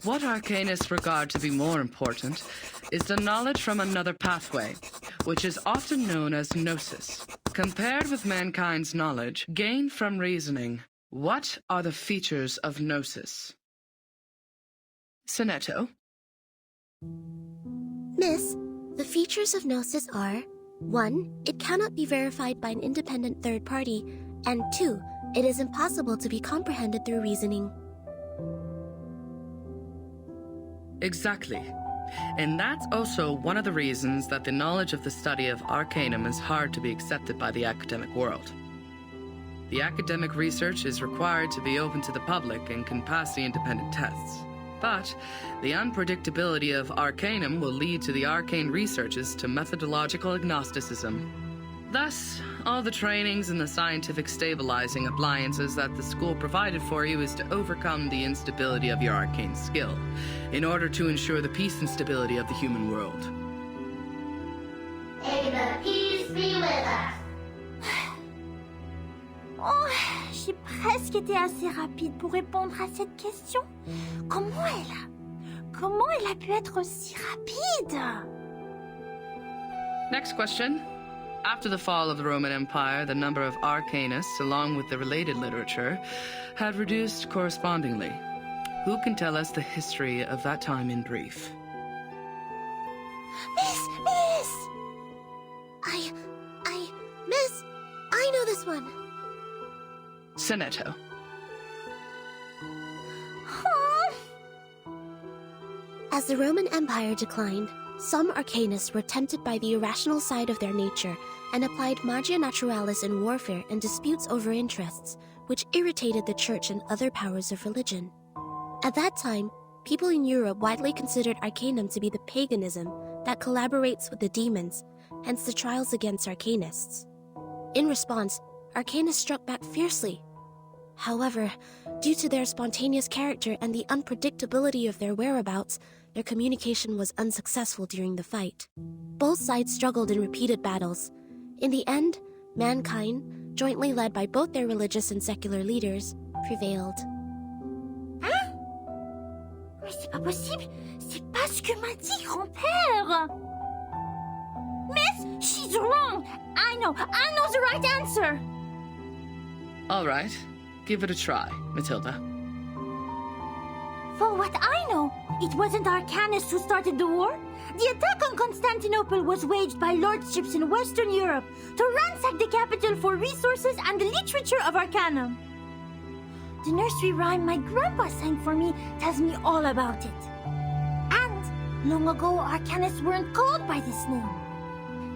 What arcanists regard to be more important is the knowledge from another pathway, which is often known as gnosis. Compared with mankind's knowledge gained from reasoning, what are the features of gnosis? Sonetto? Miss, the features of gnosis are 1. It cannot be verified by an independent third party, and 2. It is impossible to be comprehended through reasoning. Exactly. And that's also one of the reasons that the knowledge of the study of arcanum is hard to be accepted by the academic world. The academic research is required to be open to the public and can pass the independent tests. But the unpredictability of arcanum will lead to the arcane researches to methodological agnosticism. Thus, all the trainings and the scientific stabilizing appliances that the school provided for you is to overcome the instability of your arcane skill, in order to ensure the peace and stability of the human world. May the peace be with us. Oh, j'ai presque été assez rapide pour répondre à cette question. Comment elle a pu être aussi rapide? Next question. After the fall of the Roman Empire, the number of arcanists, along with the related literature, had reduced correspondingly. Who can tell us the history of that time in brief? Miss! Miss, I know this one. Sonetto. As the Roman Empire declined, some arcanists were tempted by the irrational side of their nature and applied magia naturalis in warfare and disputes over interests, which irritated the church and other powers of religion. At that time, people in Europe widely considered arcanum to be the paganism that collaborates with the demons, hence the trials against arcanists. In response, arcanists struck back fiercely. However, due to their spontaneous character and the unpredictability of their whereabouts, their communication was unsuccessful during the fight. Both sides struggled in repeated battles. In the end, mankind, jointly led by both their religious and secular leaders, prevailed. Hein? Mais c'est pas possible! C'est pas ce que m'a dit grand-père! Miss, she's wrong! I know the right answer! All right. Give it a try, Matilda. For what I know, it wasn't arcanists who started the war. The attack on Constantinople was waged by lordships in Western Europe to ransack the capital for resources and the literature of arcanum. The nursery rhyme my grandpa sang for me tells me all about it. And long ago, arcanists weren't called by this name.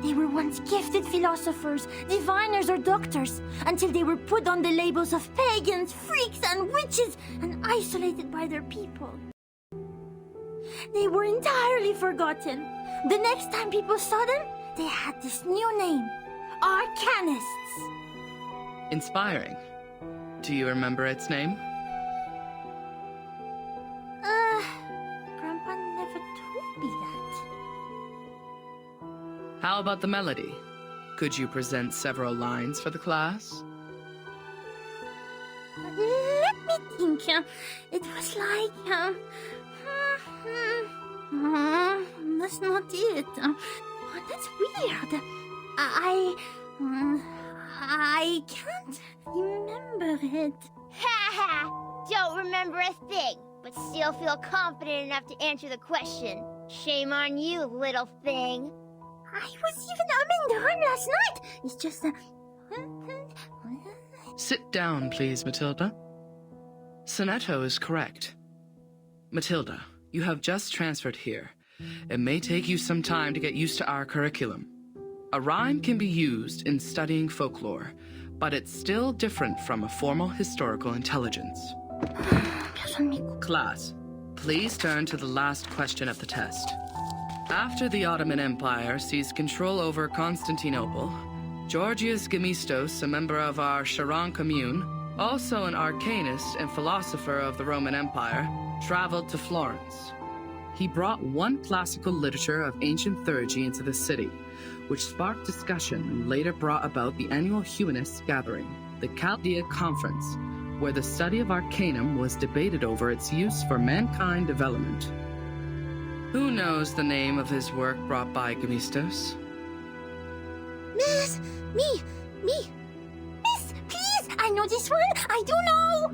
They were once gifted philosophers, diviners, or doctors, until they were put on the labels of pagans, freaks, and witches, and isolated by their people. They were entirely forgotten. The next time people saw them, they had this new name, Arcanists. Inspiring. Do you remember its name? Grandpa never told me that. How about the melody? Could you present several lines for the class? Let me think. It was like... that's not it. That's weird. I can't remember it. Ha ha! Don't remember a thing, but still feel confident enough to answer the question. Shame on you, little thing. I was even umming the rhyme last night. It's just Sit down, please, Matilda. Sonetto is correct. Matilda, you have just transferred here. It may take you some time to get used to our curriculum. A rhyme can be used in studying folklore, but it's still different from a formal historical intelligence. Class, please turn to the last question of the test. After the Ottoman Empire seized control over Constantinople, Georgius Gemistos, a member of our Charon commune, also an arcanist and philosopher of the Roman Empire, traveled to Florence. He brought one classical literature of ancient theurgy into the city, which sparked discussion and later brought about the annual humanist gathering, the Chaldean Conference, where the study of Arcanum was debated over its use for mankind development. Who knows the name of his work brought by Gemistos? Miss, me. Miss, please, I know this one. I do know.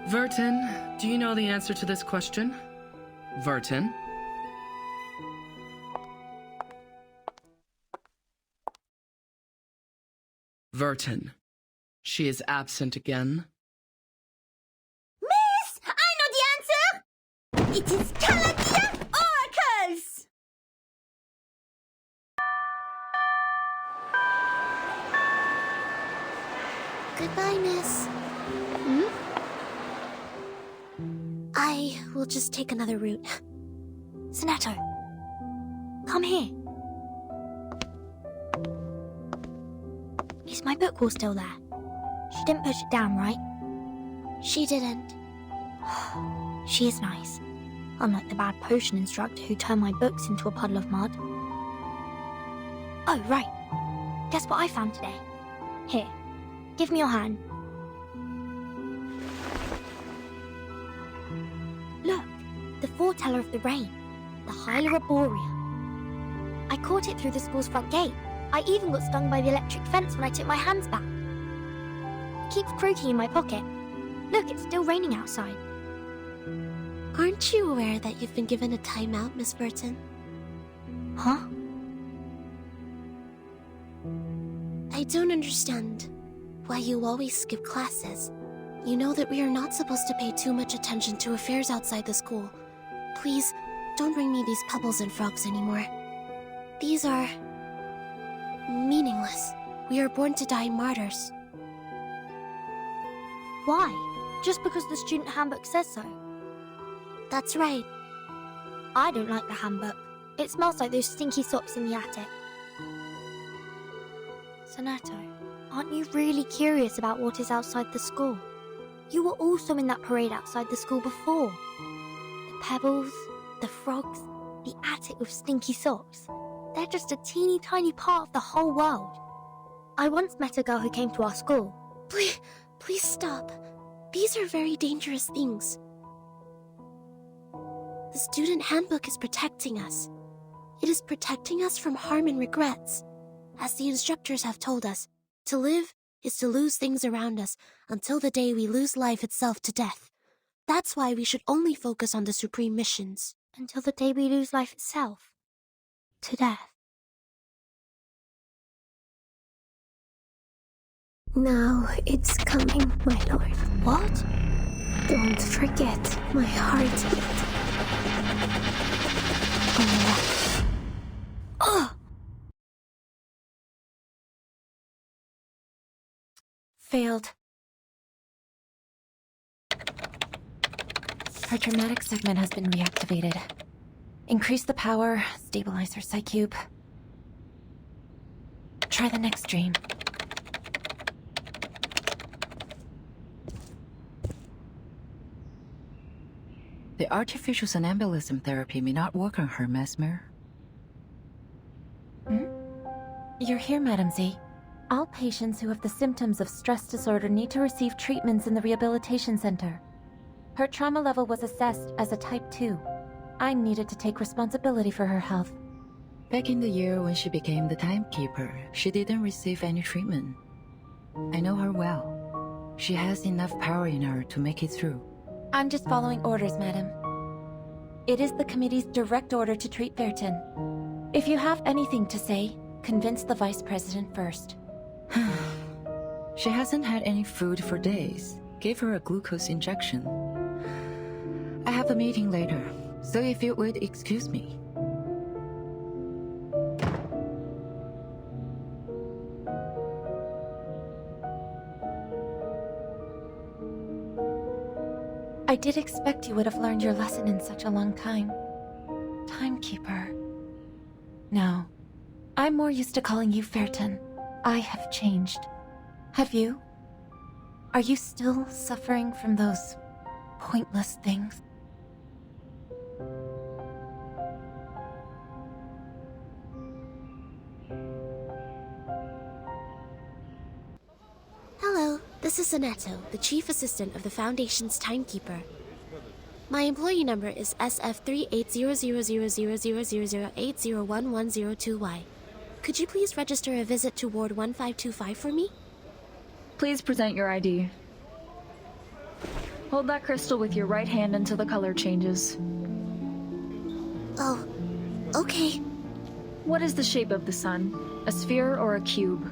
Vertin, do you know the answer to this question? Vertin? Vertin. She is absent again. Miss, I know the answer. It is Chaldean oracles. Goodbye, miss. I will just take another route. Sonato, come here. Is my book wall still there? She didn't push it down, right? She didn't. She is nice. Unlike the bad potion instructor who turned my books into a puddle of mud. Oh, right. Guess what I found today? Here, give me your hand. Look, the foreteller of the rain, the Hyla Arborea. I caught it through the school's front gate. I even got stung by the electric fence when I took my hands back. It keeps croaking in my pocket. Look, it's still raining outside. Aren't you aware that you've been given a timeout, Miss Burton? Huh? I don't understand why you always skip classes. You know that we are not supposed to pay too much attention to affairs outside the school. Please, don't bring me these pebbles and frogs anymore. These are meaningless. We are born to die martyrs. Why? Just because the student handbook says so? That's right. I don't like the handbook. It smells like those stinky socks in the attic. Sonato, aren't you really curious about what is outside the school? You were also in that parade outside the school before. The pebbles, the frogs, the attic with stinky socks. They're just a teeny tiny part of the whole world. I once met a girl who came to our school. Please stop. These are very dangerous things. The student handbook is protecting us. It is protecting us from harm and regrets. As the instructors have told us, to live is to lose things around us until the day we lose life itself to death. That's why we should only focus on the supreme missions. Until the day we lose life itself. To death. Now it's coming, my lord. What? Don't forget my heartbeat. Oh! Failed. Her traumatic segment has been reactivated. Increase the power, stabilize her psych cube. Try the next dream. The artificial somnambulism therapy may not work on her, Mesmer. You're here, Madam Z. All patients who have the symptoms of stress disorder need to receive treatments in the rehabilitation center. Her trauma level was assessed as a type 2. I needed to take responsibility for her health. Back in the year when she became the timekeeper, she didn't receive any treatment. I know her well. She has enough power in her to make it through. I'm just following orders, madam. It is the committee's direct order to treat Vertin. If you have anything to say, convince the vice president first. She hasn't had any food for days. Gave her a glucose injection. I have a meeting later, so if you would excuse me. I did expect you would have learned your lesson in such a long time. Timekeeper. No. I'm more used to calling you Vertin. I have changed. Have you? Are you still suffering from those pointless things? This is Aneto, the chief assistant of the Foundation's timekeeper. My employee number is SF38000000801102Y. Could you please register a visit to Ward 1525 for me? Please present your ID. Hold that crystal with your right hand until the color changes. Oh, okay. What is the shape of the sun? A sphere or a cube?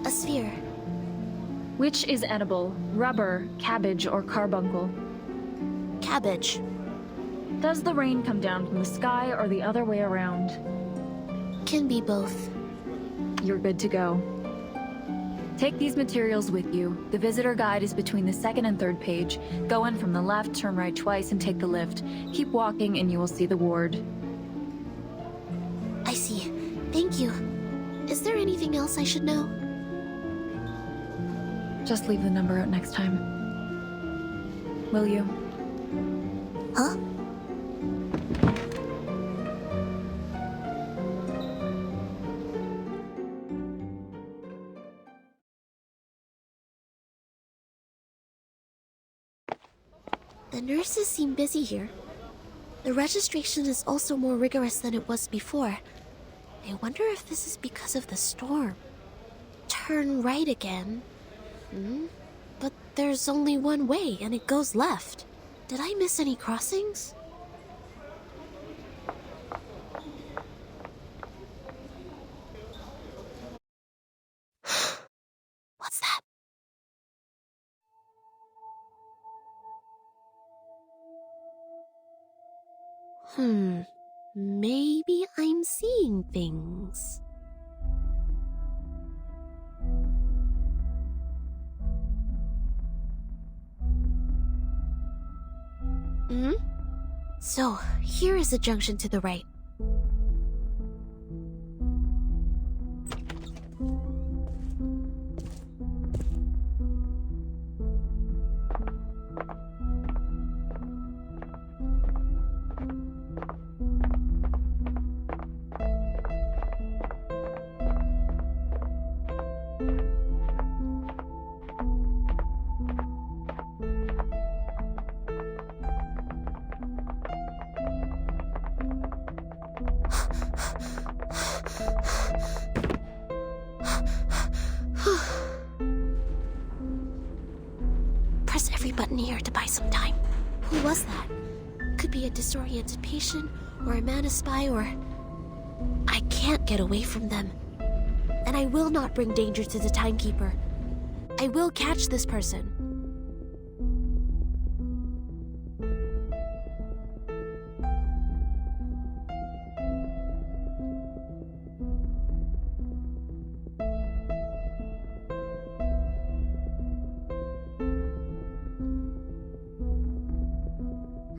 A sphere. Which is edible? Rubber, cabbage, or carbuncle? Cabbage. Does the rain come down from the sky or the other way around? Can be both. You're good to go. Take these materials with you. The visitor guide is between the second and third page. Go in from the left, turn right twice, and take the lift. Keep walking and you will see the ward. I see. Thank you. Is there anything else I should know? Just leave the number out next time. Will you? Huh? The nurses seem busy here. The registration is also more rigorous than it was before. I wonder if this is because of the storm. Turn right again. But there's only one way, and it goes left. Did I miss any crossings? What's that? Maybe I'm seeing things. So, here is the junction to the right. Press every button here to buy some time. Who was that? Could be a disoriented patient, or a mana spy, or... I can't get away from them. And I will not bring danger to the timekeeper. I will catch this person.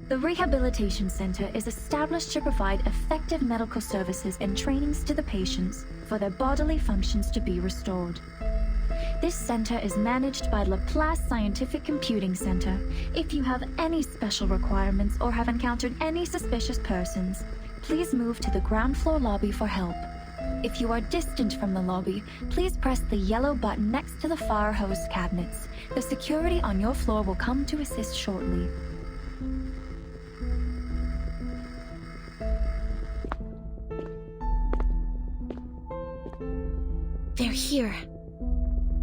The Rehabilitation Center is established to provide effective medical services and trainings to the patients for their bodily functions to be restored. This center is managed by Laplace Scientific Computing Center. If you have any special requirements or have encountered any suspicious persons, please move to the ground floor lobby for help. If you are distant from the lobby, please press the yellow button next to the fire hose cabinets. The security on your floor will come to assist shortly. They're here.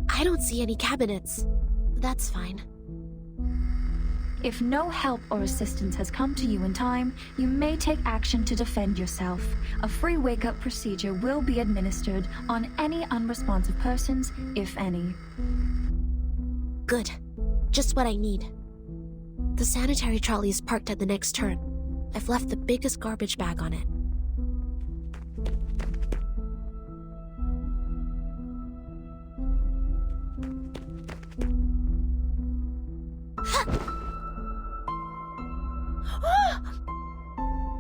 I don't see any cabinets. That's fine. If no help or assistance has come to you in time, you may take action to defend yourself. A free wake-up procedure will be administered on any unresponsive persons, if any. Good. Just what I need. The sanitary trolley is parked at the next turn. I've left the biggest garbage bag on it.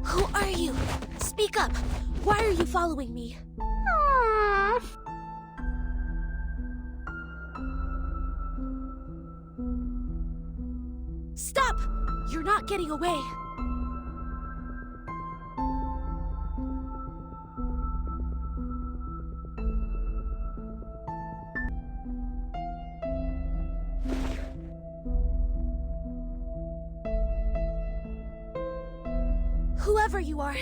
Who are you? Speak up! Why are you following me? Stop! You're not getting away! Whoever you are,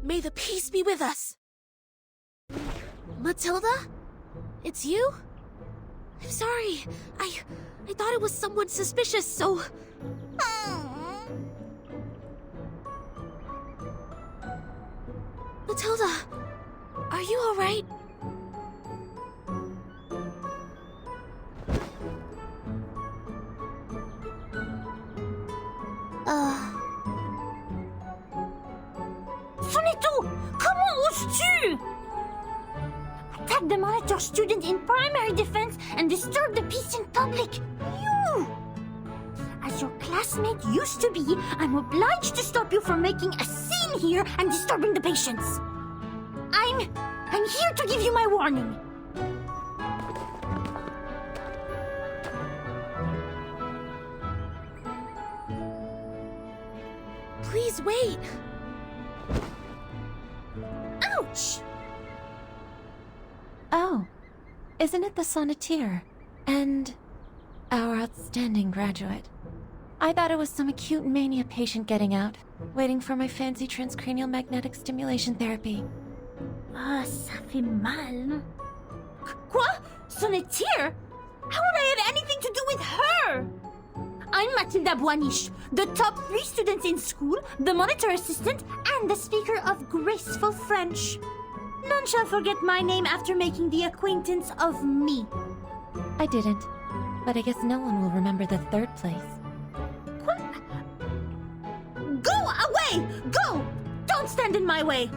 may the peace be with us. Matilda? It's you? I'm sorry. I thought it was someone suspicious, so... Matilda, are you alright? Sonito! Comment oses-tu? Attack the monitor student in primary defense and disturb the peace in public. You! As your classmate used to be, I'm obliged to stop you from making a scene here and disturbing the patients. I'm here to give you my warning. Please wait. Ouch! Oh, isn't it the sonneteer? And our outstanding graduate. I thought it was some acute mania patient getting out, waiting for my fancy transcranial magnetic stimulation therapy. Ah, ça fait mal. Quoi? Sonneteer? How would I have anything to do with her? I'm Matilda Boaniche, the top 3 students in school, the monitor assistant, and the speaker of graceful French. None shall forget my name after making the acquaintance of me. I didn't, but I guess no one will remember the 3rd place. What? Go away! Go! Don't stand in my way!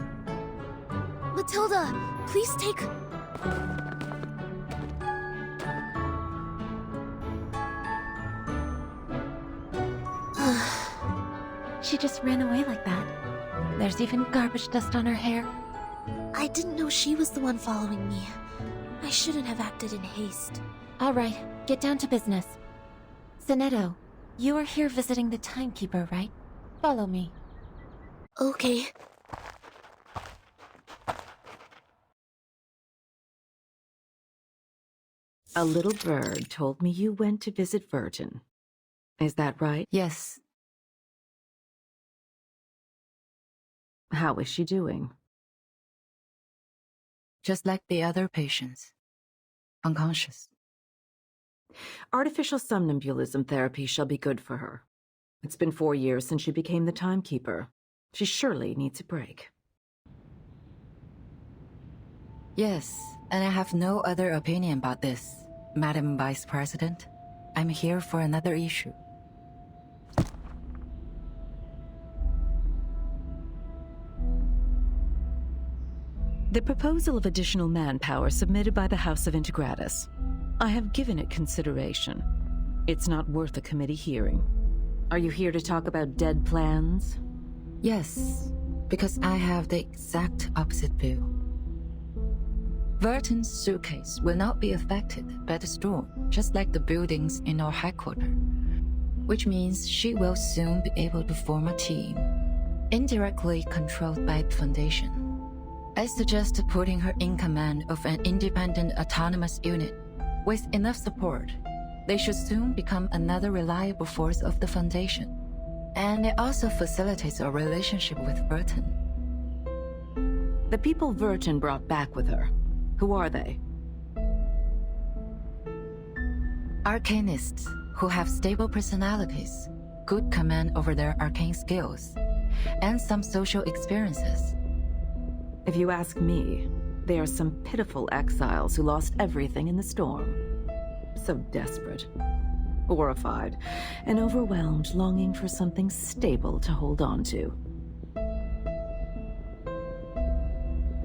Matilda, please take... She just ran away like that. There's even garbage dust on her hair. I didn't know she was the one following me. I shouldn't have acted in haste. All right, get down to business. Sonetto, you are here visiting the timekeeper, right? Follow me. Okay. A little bird told me you went to visit Virgin. Is that right? Yes. How is she doing? Just like the other patients. Unconscious. Artificial somnambulism therapy shall be good for her. It's been 4 years since she became the timekeeper. She surely needs a break. Yes, and I have no other opinion about this, Madam Vice President. I'm here for another issue. The proposal of additional manpower submitted by the House of Integratus. I have given it consideration. It's not worth a committee hearing. Are you here to talk about dead plans? Yes, because I have the exact opposite view. Verton's suitcase will not be affected by the storm, just like the buildings in our headquarters, which means she will soon be able to form a team, indirectly controlled by the Foundation. I suggest putting her in command of an independent autonomous unit. With enough support, they should soon become another reliable force of the Foundation. And it also facilitates a relationship with Verton. The people Virgin brought back with her, who are they? Arcanists who have stable personalities, good command over their arcane skills, and some social experiences. If you ask me, they are some pitiful exiles who lost everything in the storm. So desperate, horrified, and overwhelmed, longing for something stable to hold on to.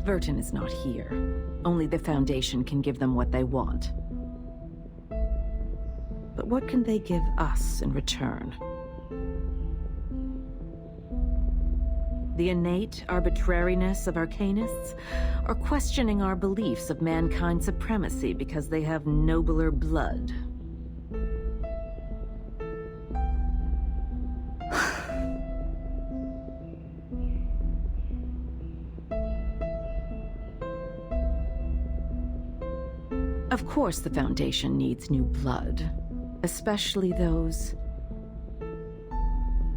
Virgin is not here. Only the Foundation can give them what they want. But what can they give us in return? The innate arbitrariness of Arcanists, or questioning our beliefs of mankind's supremacy because they have nobler blood? Of course the Foundation needs new blood, especially those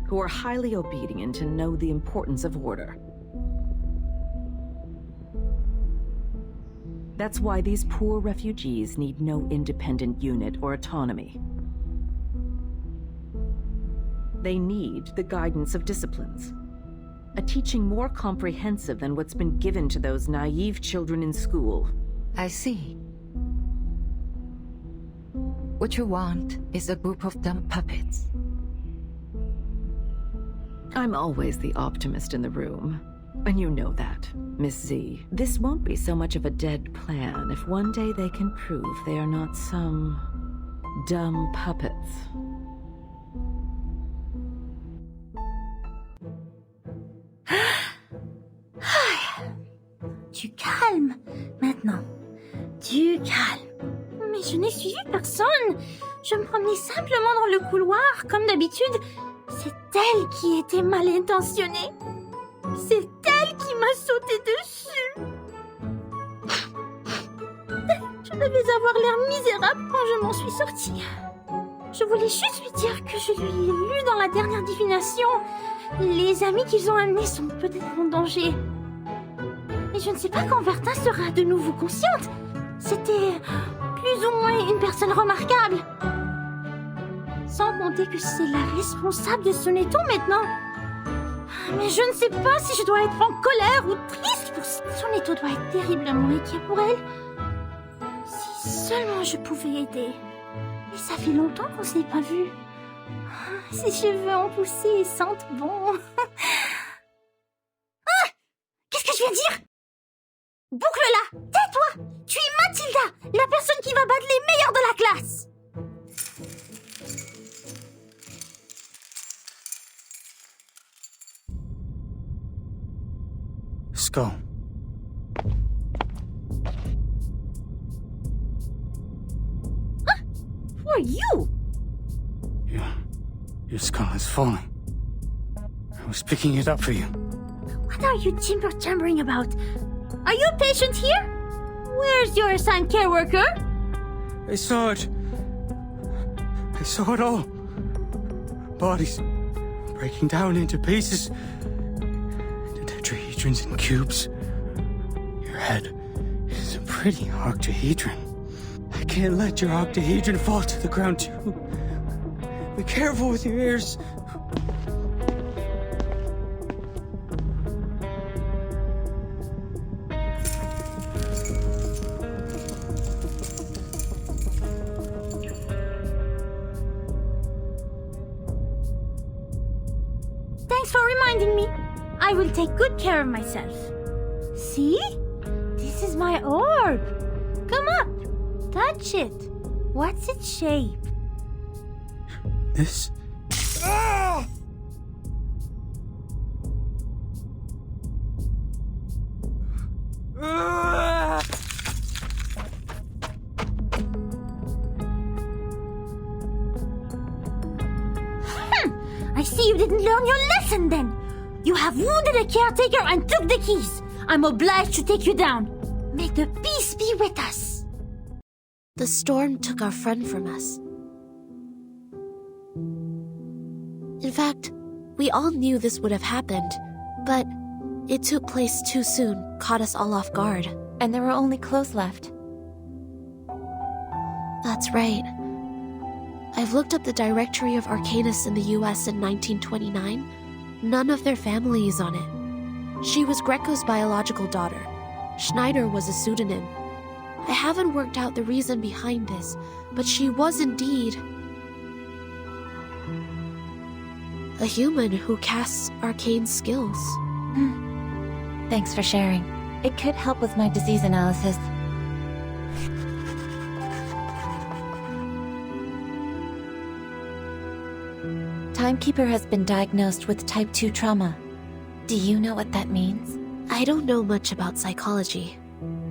who are highly obedient and know the importance of order. That's why these poor refugees need no independent unit or autonomy. They need the guidance of disciplines. A teaching more comprehensive than what's been given to those naive children in school. I see. What you want is a group of dumb puppets. I'm always the optimist in the room. And you know that, Miss Z. This won't be so much of a dead plan if one day they can prove they are not some dumb puppets. Du calme, maintenant. Du calme. Mais je n'ai suivi personne. Je me promenais simplement dans le couloir, comme d'habitude. C'est elle qui était mal intentionnée. C'est elle qui m'a sauté dessus. Je devais avoir l'air misérable quand je m'en suis sortie. Je voulais juste lui dire que je lui ai lu dans la dernière divination. Les amis qu'ils ont amenés sont peut-être en danger. Mais je ne sais pas quand Vertin sera de nouveau consciente. C'était plus ou moins une personne remarquable. Sans compter que c'est la responsable de son étau maintenant. Mais je ne sais pas si je dois être en colère ou triste pour ça. Son étau doit être terriblement inquiet pour elle. Si seulement je pouvais aider. Mais ça fait longtemps qu'on ne s'est pas vu. Ses cheveux ont poussé et sentent bon. Ah! Qu'est-ce que je viens de dire? Boucle-la! Tais-toi! Tu es Mathilda, la personne qui va battre les meilleurs de la classe! Skull. Huh? Who are you? Your skull is falling. I was picking it up for you. What are you timber-chambering about? Are you a patient here? Where's your assigned care worker? I saw it. I saw it all. Bodies breaking down into pieces. The tetrahedrons in cubes. Your head is a pretty octahedron. I can't let your octahedron fall to the ground too. Be careful with your ears. Thanks for reminding me. I will take good care of myself. See? This is my orb. Come up. Touch it. What's its shape? This? Ah! Ah! I see you didn't learn your lesson then. You have wounded a caretaker and took the keys. I'm obliged to take you down. May the peace be with us. The storm took our friend from us. In fact, we all knew this would have happened, but it took place too soon, caught us all off guard. And there were only clothes left. That's right. I've looked up the directory of Arcanists in the US in 1929. None of their family is on it. She was Greco's biological daughter. Schneider was a pseudonym. I haven't worked out the reason behind this, but she was indeed a human who casts arcane skills. Thanks for sharing. It could help with my disease analysis. Timekeeper has been diagnosed with type 2 trauma. Do you know what that means? I don't know much about psychology.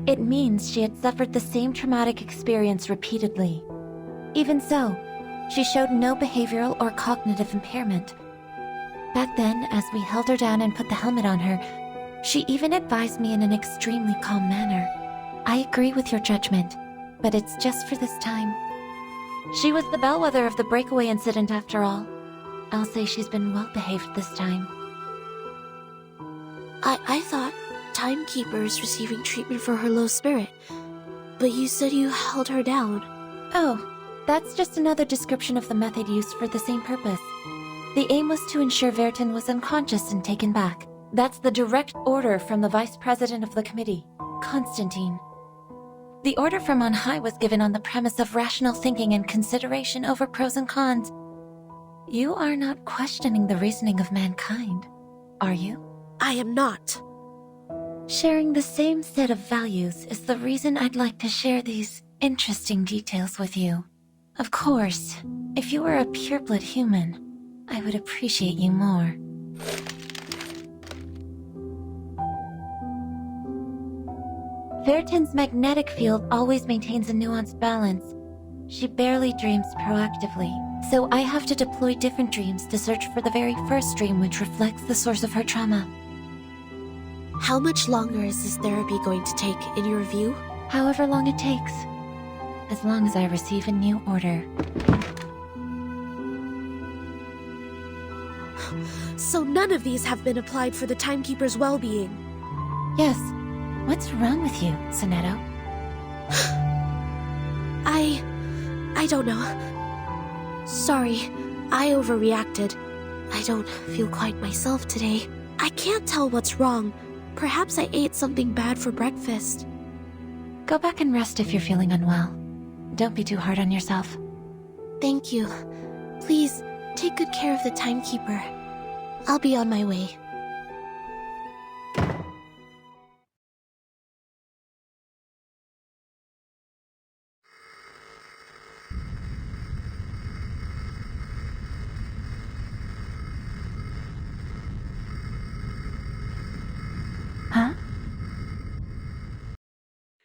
It means she had suffered the same traumatic experience repeatedly. Even so, she showed no behavioral or cognitive impairment. Back then, as we held her down and put the helmet on her, she even advised me in an extremely calm manner. I agree with your judgment, but it's just for this time. She was the bellwether of the breakaway incident after all. I'll say she's been well-behaved this time. I thought Timekeeper is receiving treatment for her low spirit, but you said you held her down. Oh, that's just another description of the method used for the same purpose. The aim was to ensure Vertin was unconscious and taken back. That's the direct order from the Vice President of the Committee, Constantine. The order from on high was given on the premise of rational thinking and consideration over pros and cons. You are not questioning the reasoning of mankind, are you? I am not. Sharing the same set of values is the reason I'd like to share these interesting details with you. Of course, if you were a pureblood human, I would appreciate you more. Vertin's magnetic field always maintains a nuanced balance. She barely dreams proactively, so I have to deploy different dreams to search for the very first dream which reflects the source of her trauma. How much longer is this therapy going to take, in your view? However long it takes. As long as I receive a new order. So none of these have been applied for the Timekeeper's well-being? Yes. What's wrong with you, Sonetto? I don't know. Sorry, I overreacted. I don't feel quite myself today. I can't tell what's wrong. Perhaps I ate something bad for breakfast. Go back and rest if you're feeling unwell. Don't be too hard on yourself. Thank you. Please, take good care of the Timekeeper. I'll be on my way. Huh?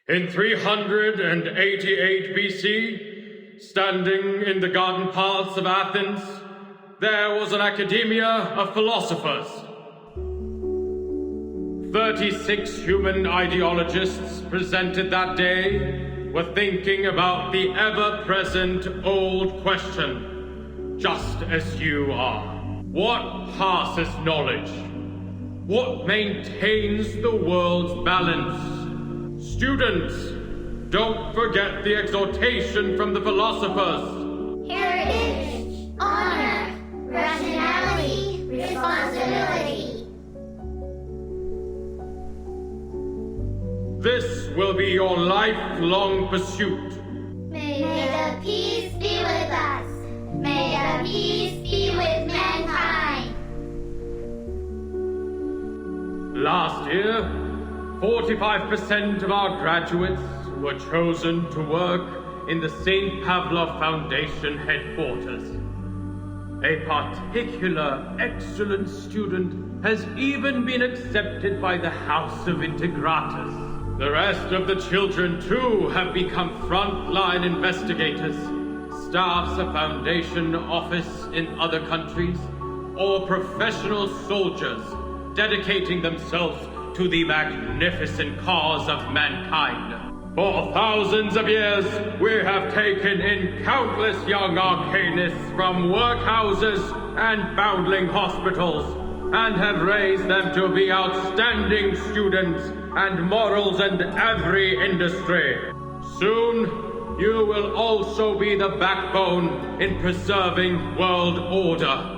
In 388 BC, standing in the garden paths of Athens, there was an academia of philosophers. 36 human ideologists presented that day were thinking about the ever-present old question, just as you are. What passes knowledge? What maintains the world's balance? Students, don't forget the exhortation from the philosophers. Heritage, honor, rationality, responsibility. This will be your lifelong pursuit. May the peace be with us. May the peace be with mankind. Last year, 45% of our graduates were chosen to work in the St. Pavlov Foundation headquarters. A particular excellent student has even been accepted by the House of Integratus. The rest of the children, too, have become frontline investigators, staffs a foundation office in other countries, or professional soldiers dedicating themselves to the magnificent cause of mankind. For thousands of years, we have taken in countless young arcanists from workhouses and foundling hospitals, and have raised them to be outstanding students and models in every industry. Soon, you will also be the backbone in preserving world order.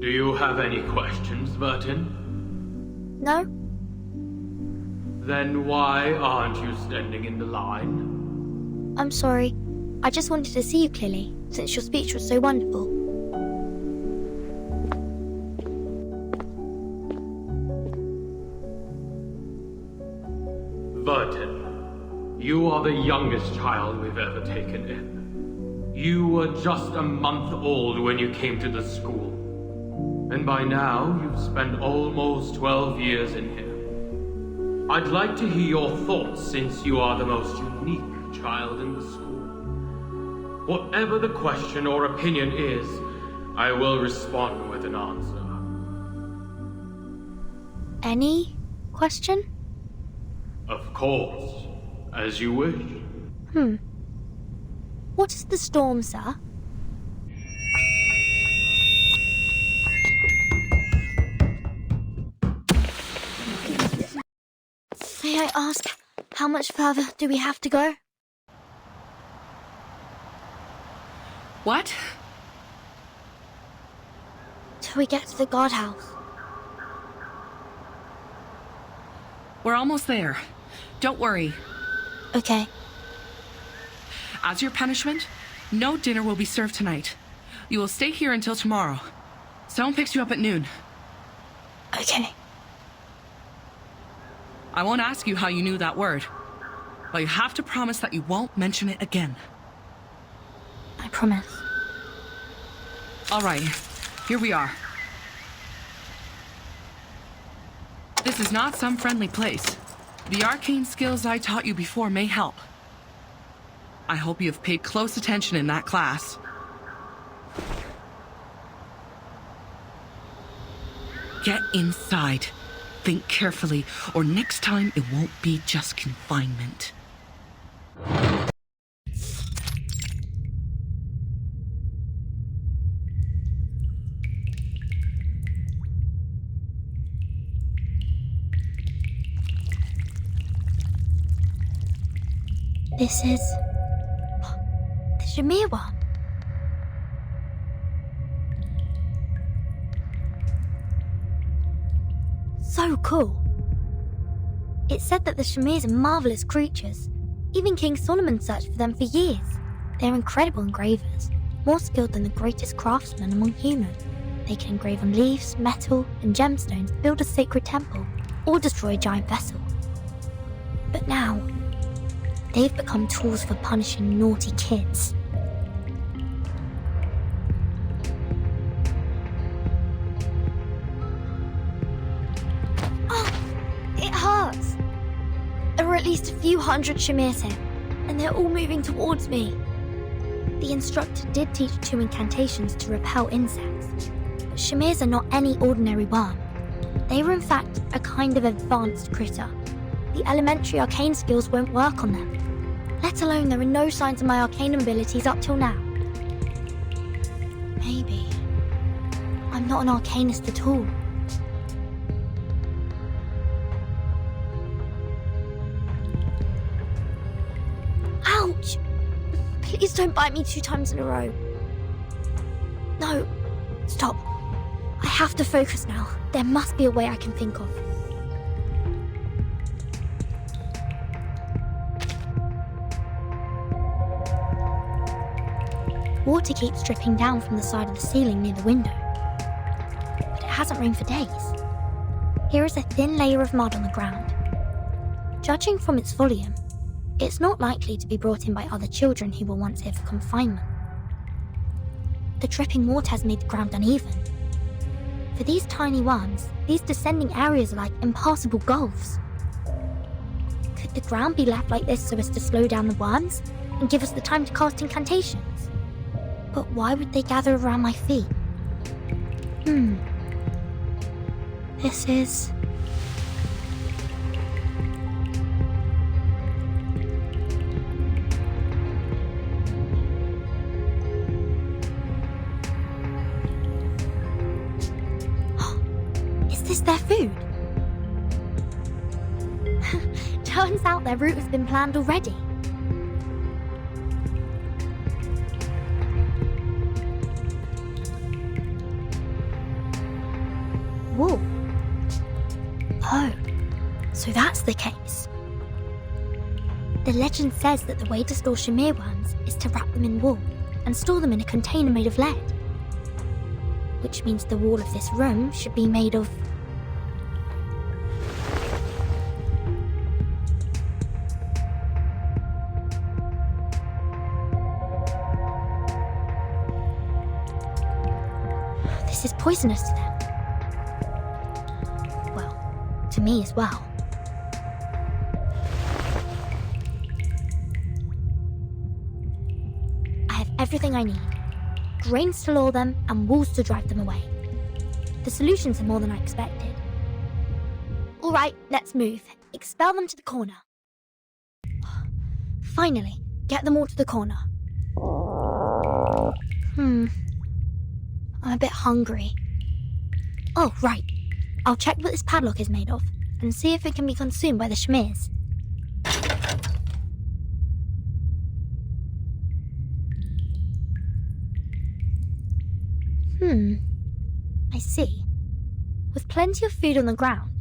Do you have any questions, Vertin? No? Then why aren't you standing in the line? I'm sorry. I just wanted to see you clearly, since your speech was so wonderful. Vertin, you are the youngest child we've ever taken in. You were just a month old when you came to the school. And by now, you've spent almost 12 years in here. I'd like to hear your thoughts since you are the most unique child in the school. Whatever the question or opinion is, I will respond with an answer. Any question? Of course, as you wish. What is the storm, sir? May I ask, how much further do we have to go? What? Till we get to the guardhouse. We're almost there. Don't worry. Okay. As your punishment, no dinner will be served tonight. You will stay here until tomorrow. Someone picks you up at noon. Okay. I won't ask you how you knew that word, but you have to promise that you won't mention it again. I promise. All right, here we are. This is not some friendly place. The arcane skills I taught you before may help. I hope you have paid close attention in that class. Get inside. Think carefully, or next time it won't be just confinement. This is... the Shamir one. So cool. It said that the Shamirs are marvelous creatures. Even King Solomon searched for them for years. They're incredible engravers, more skilled than the greatest craftsmen among humans. They can engrave on leaves, metal, and gemstones, build a sacred temple, or destroy a giant vessel. But now, they've become tools for punishing naughty kids. Oh, it hurts. There are at least a few hundred Shamirs here, and they're all moving towards me. The instructor did teach 2 incantations to repel insects, but Shamirs are not any ordinary worm. They were in fact a kind of advanced critter. The elementary arcane skills won't work on them. Let alone there are no signs of my arcanum abilities up till now. Maybe I'm not an arcanist at all. Ouch! Please don't bite me 2 times in a row. No, stop. I have to focus now. There must be a way I can think of. Water keeps dripping down from the side of the ceiling near the window, but it hasn't rained for days. Here is a thin layer of mud on the ground. Judging from its volume, it's not likely to be brought in by other children who were once here for confinement. The dripping water has made the ground uneven. For these tiny worms, these descending areas are like impassable gulfs. Could the ground be left like this so as to slow down the worms and give us the time to cast incantations? But why would they gather around my feet? This is... Is this their food? Turns out their route has been planned already. Wool. Oh, so that's the case. The legend says that the way to store Shamir worms is to wrap them in wool and store them in a container made of lead. Which means the wall of this room should be made of... This is poisonous to them. To me as well. I have everything I need. Grains to lure them and walls to drive them away. The solutions are more than I expected. All right, let's move. Expel them to the corner. Finally, get them all to the corner. I'm a bit hungry. Oh, right. I'll check what this padlock is made of and see if it can be consumed by the Shmirs. I see. With plenty of food on the ground,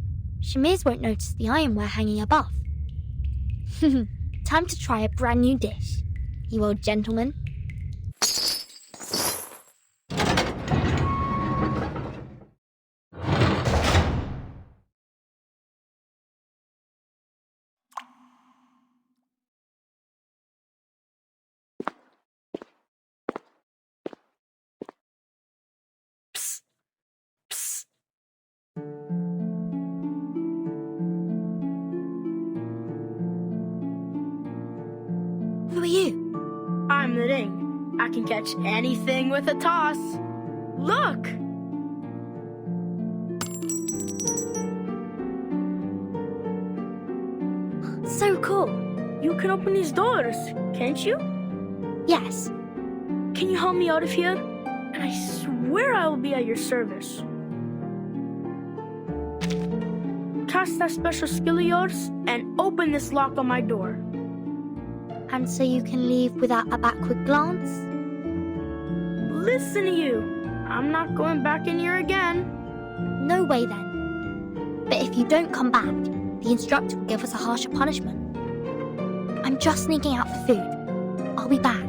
Shmirs won't notice the ironware hanging above. Time to try a brand new dish, you old gentleman. Who are you? I'm the Ring. I can catch anything with a toss. Look! So cool. You can open these doors, can't you? Yes. Can you help me out of here? And I swear I will be at your service. Cast that special skill of yours and open this lock on my door. And so you can leave without a backward glance? Listen to you. I'm not going back in here again. No way then. But if you don't come back, the instructor will give us a harsher punishment. I'm just sneaking out for food. I'll be back.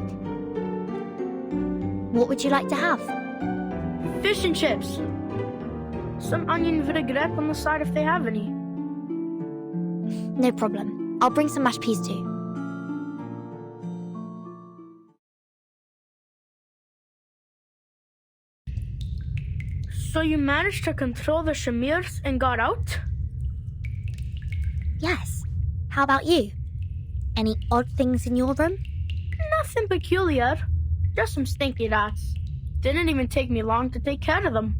What would you like to have? Fish and chips. Some onion vinaigrette on the side if they have any. No problem. I'll bring some mashed peas too. So you managed to control the Shmirs and got out? Yes. How about you? Any odd things in your room? Nothing peculiar. Just some stinky rats. Didn't even take me long to take care of them.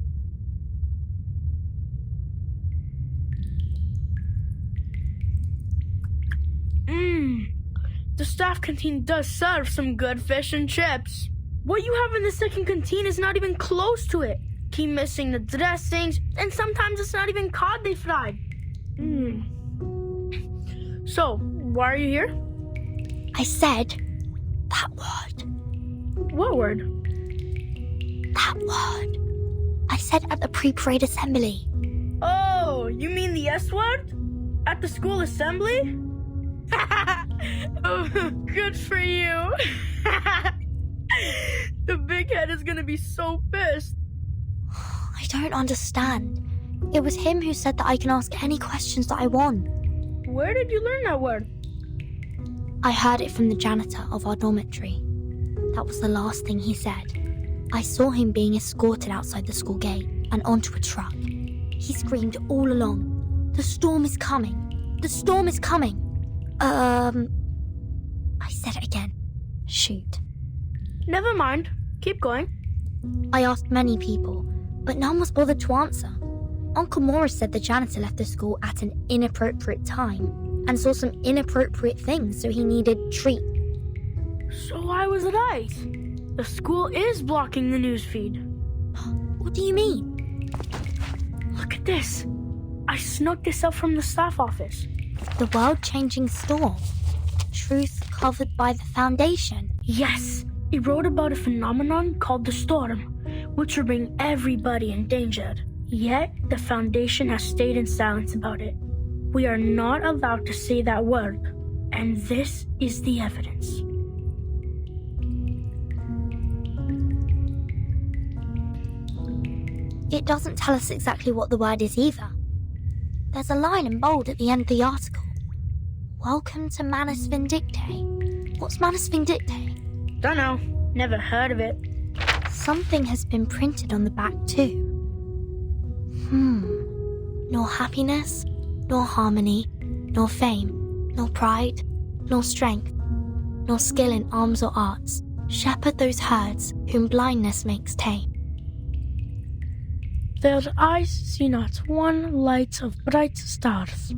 The staff canteen does serve some good fish and chips. What you have in the second canteen is not even close to it. Keep missing the dressings, and sometimes it's not even cod they fried. So, why are you here? I said that word. What word? That word. I said at the pre-parade assembly. Oh, you mean the S word? At the school assembly? Oh, good for you. The big head is gonna be so pissed. I don't understand. It was him who said that I can ask any questions that I want. Where did you learn that word? I heard it from the janitor of our dormitory. That was the last thing he said. I saw him being escorted outside the school gate and onto a truck. He screamed all along, "The storm is coming! The storm is coming!" I said it again. Shoot. Never mind. Keep going. I asked many people, but none was bothered to answer. Uncle Morris said the janitor left the school at an inappropriate time and saw some inappropriate things, so he needed treat. So I was right. The school is blocking the newsfeed. What do you mean? Look at this. I snuck this up from the staff office. The world-changing storm. Truth covered by the Foundation. Yes. It wrote about a phenomenon called the storm, which will bring everybody in danger. Yet, the Foundation has stayed in silence about it. We are not allowed to say that word, and this is the evidence. It doesn't tell us exactly what the word is either. There's a line in bold at the end of the article. Welcome to Manus Vindictae. What's Manus Vindictae? Dunno. Never heard of it. Something has been printed on the back too. Nor happiness, nor harmony, nor fame, nor pride, nor strength, nor skill in arms or arts, Shepherd those herds whom blindness makes tame. Their eyes see not one light of bright stars.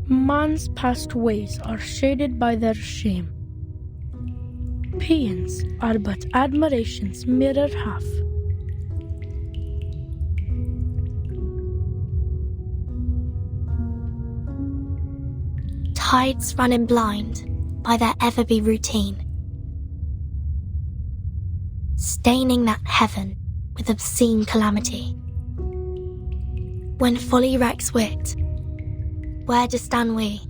Man's past ways are shaded by their shame. Paeans are but admiration's mirror half. Tides running blind by their ever-be routine, staining that heaven with obscene calamity. When folly wrecks wit, where do stand we?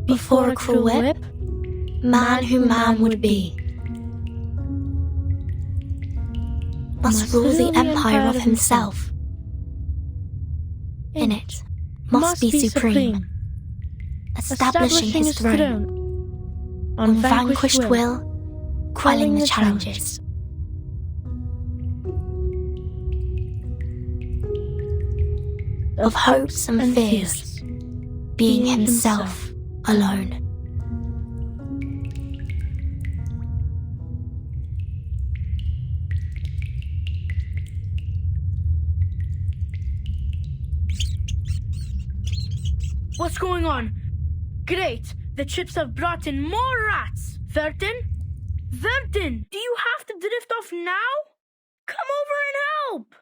Before a cruel whip, man who man would be must rule the empire of himself. In it, must be supreme, establishing his throne, on vanquished will, quelling the challenges. Of hopes and fears, being himself alone. What's going on? Great! The chips have brought in more rats! Vertin? Vertin! Do you have to drift off now? Come over and help!